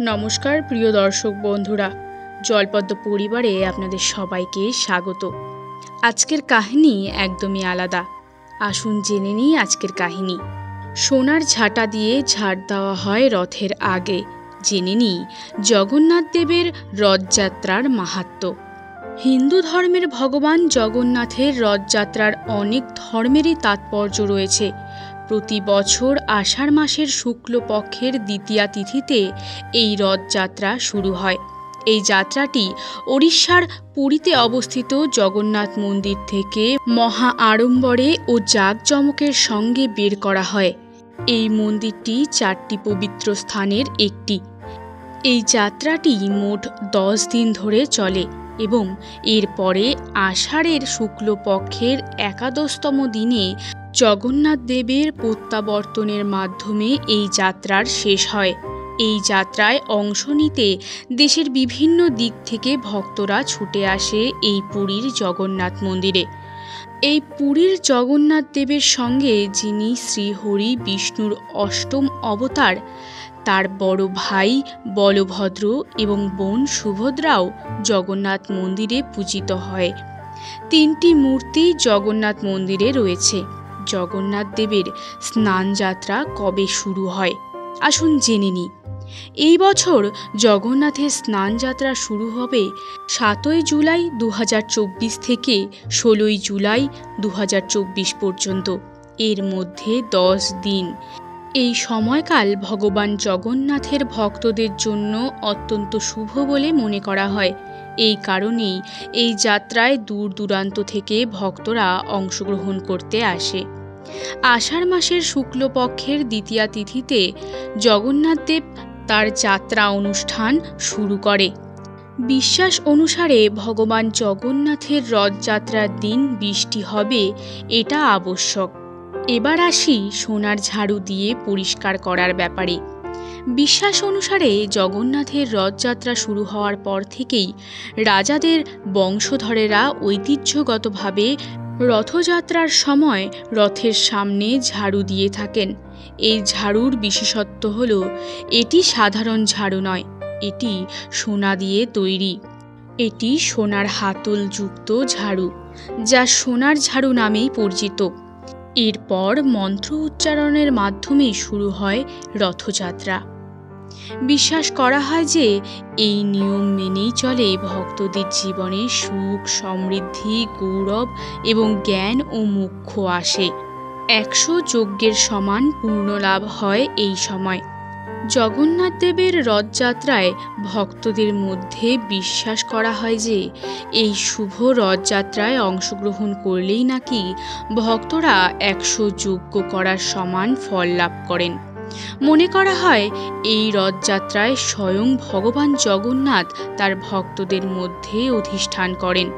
নমস্কার প্রিয় দর্শক বন্ধুরা, জলপদ্ম পরিবারে আপনাদের সবাইকে স্বাগত। আজকের কাহিনী একদমই আলাদা। আসুন জেনে নিই আজকের কাহিনী। সোনার ঝাঁটা দিয়ে ঝাড় দেওয়া হয় রথের আগে। জেনে নিই জগন্নাথ দেবের রথযাত্রার মাহাত্ম্য। হিন্দু ধর্মের ভগবান জগন্নাথের রথযাত্রার অনেক ধর্মেরই তাৎপর্য রয়েছে। প্রতি বছর আষাঢ় মাসের শুক্লপক্ষের দ্বিতীয়া তিথিতে এই রথযাত্রা শুরু হয়। এই যাত্রাটি ওড়িশার পুরীতে অবস্থিত জগন্নাথ মন্দির থেকে মহা আড়ম্বরে ও জাঁকজমকের সঙ্গে বের করা হয়। এই মন্দিরটি 4টি পবিত্র স্থানের একটি। এই যাত্রাটি মোট 10 দিন ধরে চলে এবং এরপরে আষাঢ়ের শুক্লপক্ষের একাদশতম দিনে জগন্নাথ দেবের প্রত্যাবর্তনের মাধ্যমে এই যাত্রার শেষ হয়। এই যাত্রায় অংশ নিতে দেশের বিভিন্ন দিক থেকে ভক্তরা ছুটে আসে এই পুরীর জগন্নাথ মন্দিরে। এই পুরীর জগন্নাথ দেবের সঙ্গে যিনি শ্রীহরি বিষ্ণুর অষ্টম অবতার, তার বড় ভাই বলভদ্র এবং বোন সুভদ্রাও জগন্নাথ মন্দিরে পূজিত হয়। 3টি মূর্তি জগন্নাথ মন্দিরে রয়েছে। জগন্নাথ দেবের স্নানযাত্রা কবে শুরু হয় আসুন জেনে নিই। এই বছর জগন্নাথের স্নানযাত্রা শুরু হবে 7ই জুলাই 2024 থেকে 16ই জুলাই 2024 পর্যন্ত। এর মধ্যে 10 দিন। এই সময়কাল ভগবান জগন্নাথের ভক্তদের জন্য অত্যন্ত শুভ বলে মনে করা হয়। এই কারণেই এই যাত্রায় দূর দূরান্ত থেকে ভক্তরা অংশগ্রহণ করতে আসে। আষাঢ় মাসের শুক্লপক্ষের দ্বিতীয়া তিথিতে জগন্নাথ দেব তার যাত্রা অনুষ্ঠান শুরু করে। বিশ্বাস অনুসারে ভগবান জগন্নাথের রথযাত্রার দিন বৃষ্টি হবে, এটা আবশ্যক। এবার আসি সোনার ঝাড়ু দিয়ে পরিষ্কার করার ব্যাপারে। বিশ্বাস অনুসারে জগন্নাথের রথযাত্রা শুরু হওয়ার পর থেকেই রাজাদের বংশধরেরা ঐতিহ্যগতভাবে রথযাত্রার সময় রথের সামনে ঝাড়ু দিয়ে থাকেন। এই ঝাড়ুর বিশেষত্ব হল এটি সাধারণ ঝাড়ু নয়, এটি সোনা দিয়ে তৈরি। এটি সোনার হাতলযুক্ত ঝাড়ু, যা সোনার ঝাড়ু নামেই পরিচিত। এরপর মন্ত্র উচ্চারণের মাধ্যমে শুরু হয় রথযাত্রা। বিশ্বাস করা হয় যে এই নিয়ম মেনেই চলে ভক্তদের জীবনে সুখ, সমৃদ্ধি, গৌরব এবং জ্ঞান ও মোক্ষ আসে। 100 যজ্ঞের সমান পূর্ণলাভ হয় এই সময়। জগন্নাথ দেবের রথযাত্রায় ভক্তদের মধ্যে বিশ্বাস করা হয় যে এই শুভ রথযাত্রায় অংশগ্রহণ করলেই নাকি ভক্তরা 100 যজ্ঞ করার সমান ফল লাভ করেন। মনে করা হয় এই রথযাত্রায় স্বয়ং ভগবান জগন্নাথ তার ভক্তদের মধ্যে অধিষ্ঠান করেন।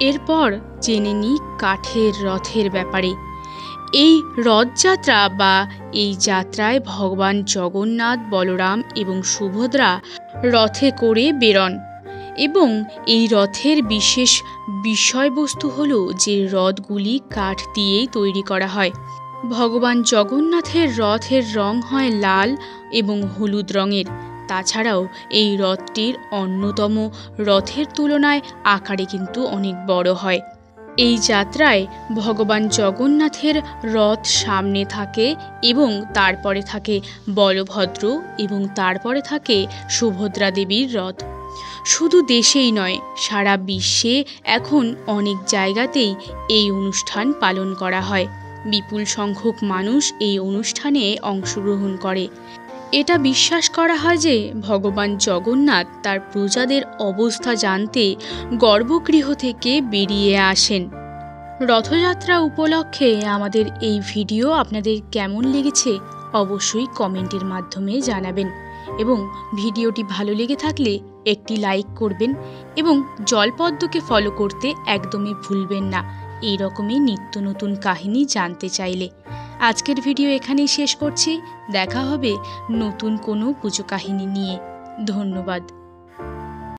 এরপর জেনে নিই কাঠের রথের ব্যাপারে। এই রথযাত্রা বা এই যাত্রায় ভগবান জগন্নাথ, বলরাম এবং সুভদ্রা রথে করে বেরোন এবং এই রথের বিশেষ বিষয়বস্তু হল যে রথগুলি কাঠ দিয়েই তৈরি করা হয়। ভগবান জগন্নাথের রথের রং হয় লাল এবং হলুদ রঙের। তাছাড়াও এই রথটির অন্যতম রথের তুলনায় আকারে কিন্তু অনেক বড় হয়। এই যাত্রায় ভগবান জগন্নাথের রথ সামনে থাকে এবং তারপরে থাকে বলভদ্র এবং তারপরে থাকে সুভদ্রা দেবীর রথ। শুধু দেশেই নয়, সারা বিশ্বে এখন অনেক জায়গাতেই এই অনুষ্ঠান পালন করা হয়। বিপুল সংখ্যক মানুষ এই অনুষ্ঠানে অংশগ্রহণ করে। এটা বিশ্বাস করা হয় যে ভগবান জগন্নাথ তার প্রজাদের অবস্থা জানতে গর্ভগৃহ থেকে বেরিয়ে আসেন। রথযাত্রা উপলক্ষে আমাদের এই ভিডিও আপনাদের কেমন লেগেছে অবশ্যই কমেন্টের মাধ্যমে জানাবেন এবং ভিডিওটি ভালো লেগে থাকলে একটি লাইক করবেন এবং জলপদ্মকে ফলো করতে একদমই ভুলবেন না এই রকমই নিত্য নতুন কাহিনী জানতে চাইলে। আজকের ভিডিও এখানেই শেষ করছি। দেখা হবে নতুন কোনো পুজো কাহিনী নিয়ে। ধন্যবাদ।